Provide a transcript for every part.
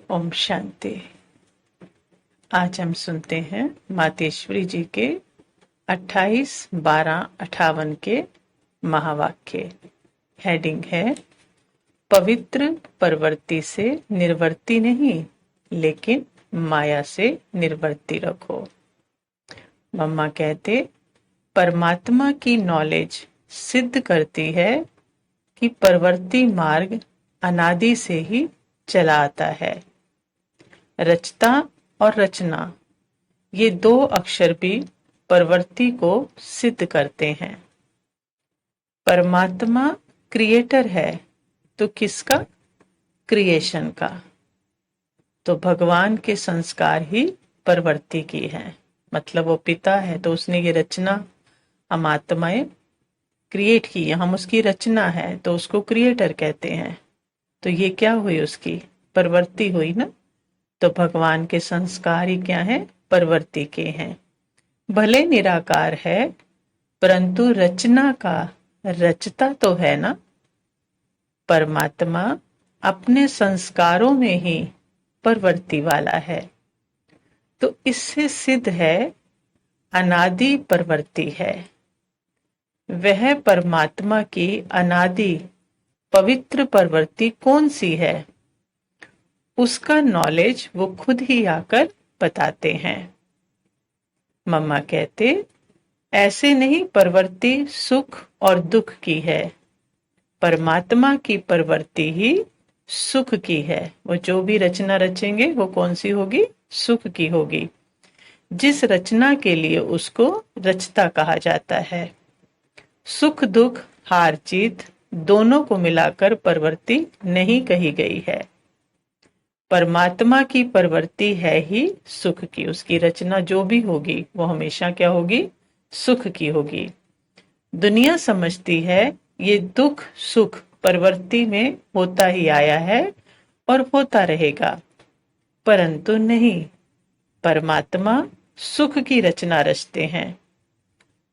ओम शांति। आज हम सुनते हैं मातेश्वरी जी के 28-12-58 के महावाक्य। हेडिंग है पवित्र परवर्ती से निर्वर्ती नहीं, लेकिन माया से निर्वर्ती रखो। मम्मा कहते परमात्मा की नॉलेज सिद्ध करती है कि परवर्ती मार्ग अनादि से ही चला आता है। रचता और रचना, ये दो अक्षर भी परवर्ती को सिद्ध करते हैं। परमात्मा क्रिएटर है तो किसका? क्रिएशन का। तो भगवान के संस्कार ही परवर्ती की है, मतलब वो पिता है तो उसने ये रचना हम आत्माएं क्रिएट की, हम उसकी रचना है तो उसको क्रिएटर कहते हैं। तो ये क्या हुई? उसकी परवर्ती हुई ना। तो भगवान के संस्कार ही क्या है? परवर्ती के हैं। भले निराकार है परंतु रचना का रचता तो है ना। परमात्मा अपने संस्कारों में ही परवर्ती वाला है। तो इससे सिद्ध है अनादि परवर्ती है। वह परमात्मा की अनादि पवित्र परवर्ती कौन सी है, उसका नॉलेज वो खुद ही आकर बताते हैं। मम्मा कहते ऐसे नहीं परवर्ती सुख और दुख की है, परमात्मा की परवर्ती ही सुख की है। वो जो भी रचना रचेंगे वो कौन सी होगी? सुख की होगी। जिस रचना के लिए उसको रचता कहा जाता है। सुख दुख हार जीत दोनों को मिलाकर परवर्ती नहीं कही गई है। परमात्मा की परवर्ती है ही सुख की। उसकी रचना जो भी होगी वो हमेशा क्या होगी? सुख की होगी। दुनिया समझती है ये दुख सुख परवर्ती में होता ही आया है और होता रहेगा, परंतु नहीं। परमात्मा सुख की रचना रचते हैं,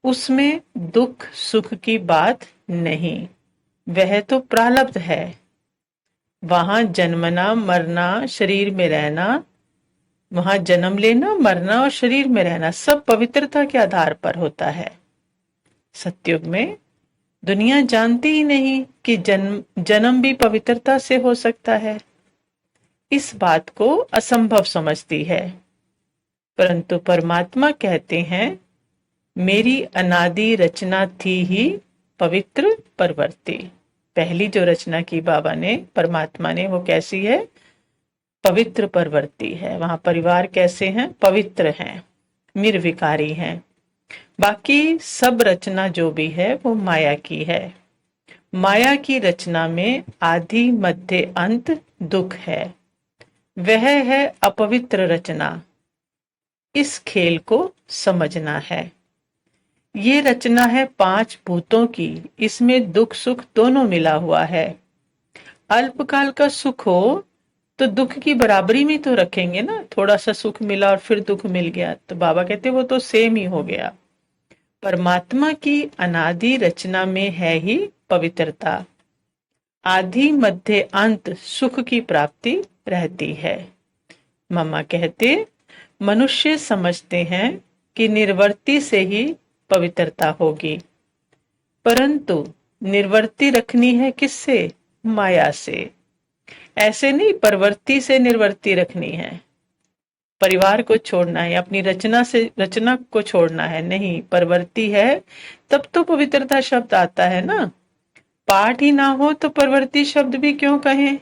उसमें दुख सुख की बात नहीं। वह तो प्रारब्ध है। वहां जन्मना मरना शरीर में रहना, वहां जन्म लेना मरना और शरीर में रहना सब पवित्रता के आधार पर होता है। सतयुग में दुनिया जानती ही नहीं कि जन्म भी पवित्रता से हो सकता है। इस बात को असंभव समझती है। परंतु परमात्मा कहते हैं मेरी अनादि रचना थी ही पवित्र परवर्ती। पहली जो रचना की बाबा ने परमात्मा ने वो कैसी है? पवित्र परवर्ती है। वहां परिवार कैसे हैं? पवित्र हैं, निर्विकारी हैं। बाकी सब रचना जो भी है वो माया की है। माया की रचना में आदि मध्य अंत दुख है। वह है अपवित्र रचना। इस खेल को समझना है। ये रचना है 5 भूतों की, इसमें दुख सुख दोनों मिला हुआ है। अल्पकाल का सुख हो तो दुख की बराबरी में तो रखेंगे ना। थोड़ा सा सुख मिला और फिर दुख मिल गया तो बाबा कहते वो तो सेम ही हो गया। परमात्मा की अनादि रचना में है ही पवित्रता। आदि मध्य अंत सुख की प्राप्ति रहती है। मम्मा कहते मनुष्य समझते हैं कि निर्वर्ती से ही पवित्रता होगी, परंतु निर्वर्ती रखनी है किससे? माया से। ऐसे नहीं परवर्ती से निर्वर्ती रखनी है। परिवार को छोड़ना है, अपनी रचना से रचना को छोड़ना है, नहीं। परवर्ती है तब तो पवित्रता शब्द आता है ना। पाठ ही ना हो तो परवर्ती शब्द भी क्यों कहें?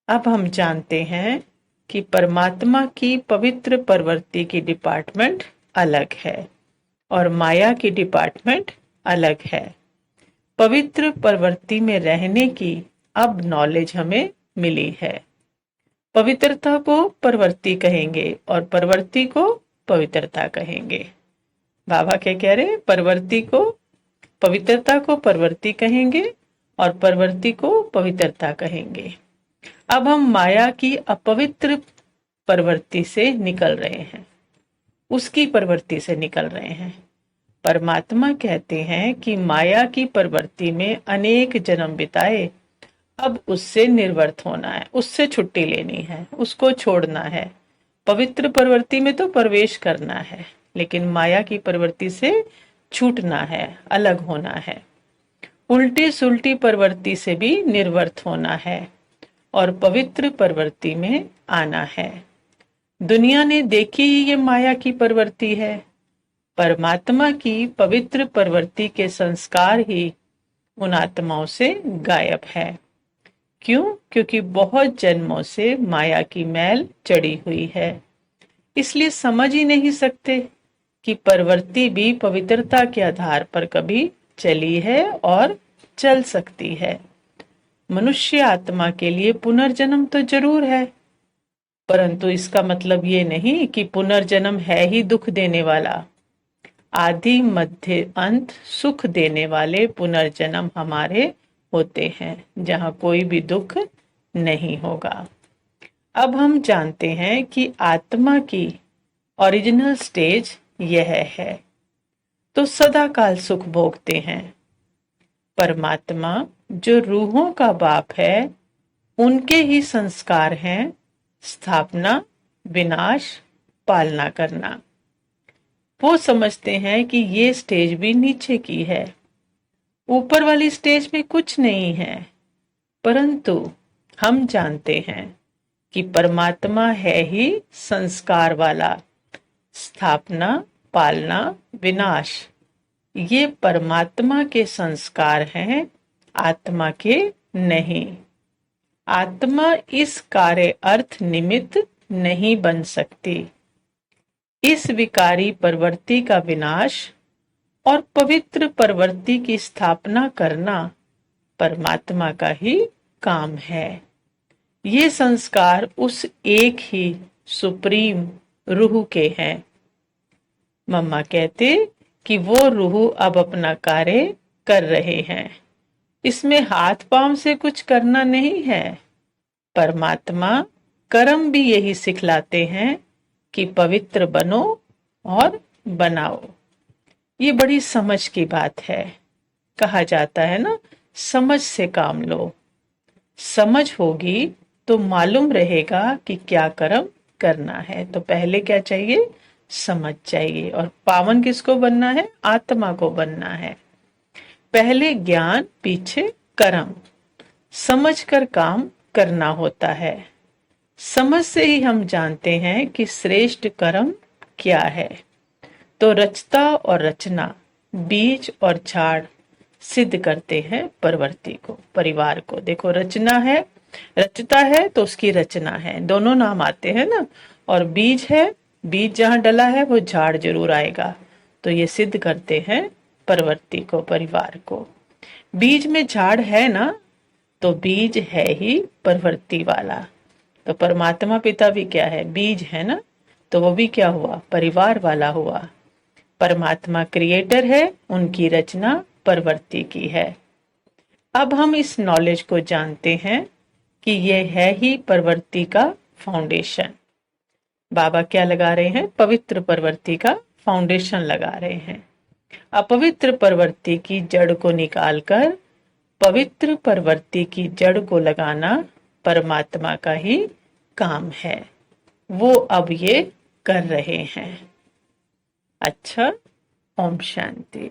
अब हम जानते हैं कि परमात्मा की पवित्र परवर्ती की डिपार्टमेंट अलग है और माया की डिपार्टमेंट अलग है। पवित्र परवर्ती में रहने की अब नॉलेज हमें मिली है। पवित्रता को परवर्ती कहेंगे और परवर्ती को पवित्रता कहेंगे। बाबा क्या कह रहे? परवर्ती को पवित्रता को परवर्ती कहेंगे और परवर्ती को पवित्रता कहेंगे। अब हम माया की अपवित्र परवर्ती से निकल रहे हैं, उसकी परवर्ती से निकल रहे हैं। परमात्मा कहते हैं कि माया की परवर्ती में अनेक जन्म बिताए, अब उससे निर्वर्त होना है, उससे छुट्टी लेनी है, उसको छोड़ना है। पवित्र प्रवृत्ति में तो प्रवेश करना है, लेकिन माया की प्रवृत्ति से छूटना है, अलग होना है। उल्टी सुलटी प्रवृत्ति से भी निर्वर्त होना है और पवित्र प्रवृत्ति में आना है। दुनिया ने देखी ही ये माया की प्रवृत्ति है। परमात्मा की पवित्र प्रवृत्ति के संस्कार ही उन आत्माओं से गायब है। क्यों? क्योंकि बहुत जन्मों से माया की मैल चढ़ी हुई है, इसलिए समझ ही नहीं सकते कि प्रवृत्ति भी पवित्रता के आधार पर कभी चली है और चल सकती है। मनुष्य आत्मा के लिए पुनर्जन्म तो जरूर है, परंतु इसका मतलब ये नहीं कि पुनर्जन्म है ही दुख देने वाला। आदि मध्य अंत सुख देने वाले पुनर्जन्म हमारे होते हैं, जहां कोई भी दुख नहीं होगा। अब हम जानते हैं कि आत्मा की ओरिजिनल स्टेज यह है, तो सदा काल सुख भोगते हैं। परमात्मा जो रूहों का बाप है, उनके ही संस्कार हैं स्थापना, विनाश, पालना करना। वो समझते हैं कि ये स्टेज भी नीचे की है, ऊपर वाली स्टेज में कुछ नहीं है। परंतु हम जानते हैं कि परमात्मा है ही संस्कार वाला। स्थापना, पालना, विनाश, ये परमात्मा के संस्कार हैं, आत्मा के नहीं। आत्मा इस कार्य अर्थ निमित्त नहीं बन सकती। इस विकारी प्रवृत्ति का विनाश और पवित्र प्रवृत्ति की स्थापना करना परमात्मा का ही काम है। ये संस्कार उस एक ही सुप्रीम रूह के हैं। मम्मा कहते कि वो रूह अब अपना कार्य कर रहे हैं, इसमें हाथ पांव से कुछ करना नहीं है। परमात्मा कर्म भी यही सिखलाते हैं कि पवित्र बनो और बनाओ। ये बड़ी समझ की बात है। कहा जाता है ना, समझ से काम लो। समझ होगी तो मालूम रहेगा कि क्या कर्म करना है। तो पहले क्या चाहिए? समझ चाहिए। और पावन किसको बनना है? आत्मा को बनना है। पहले ज्ञान, पीछे कर्म। समझ कर काम करना होता है। समझ से ही हम जानते हैं कि श्रेष्ठ कर्म क्या है। तो रचता और रचना, बीज और झाड़ सिद्ध करते हैं प्रवृत्ति को, परिवार को। देखो, रचना है, रचता है तो उसकी रचना है, दोनों नाम आते हैं ना। और बीज है, बीज जहां डला है वो झाड़ जरूर आएगा। तो ये सिद्ध करते हैं प्रवृत्ति को, परिवार को। बीज में झाड़ है ना, तो बीज है ही प्रवृत्ति वाला। तो परमात्मा पिता भी क्या है? बीज है ना, तो वो भी क्या हुआ? परिवार वाला हुआ। परमात्मा क्रिएटर है, उनकी रचना प्रवृत्ति की है। अब हम इस नॉलेज को जानते हैं कि यह है ही प्रवृत्ति का फाउंडेशन। बाबा क्या लगा रहे हैं? पवित्र प्रवृत्ति का फाउंडेशन लगा रहे हैं। अपवित्र प्रवृत्ति की जड़ को निकालकर पवित्र प्रवृत्ति की जड़ को लगाना परमात्मा का ही काम है। वो अब ये कर रहे हैं। अच्छा, ओम शांति।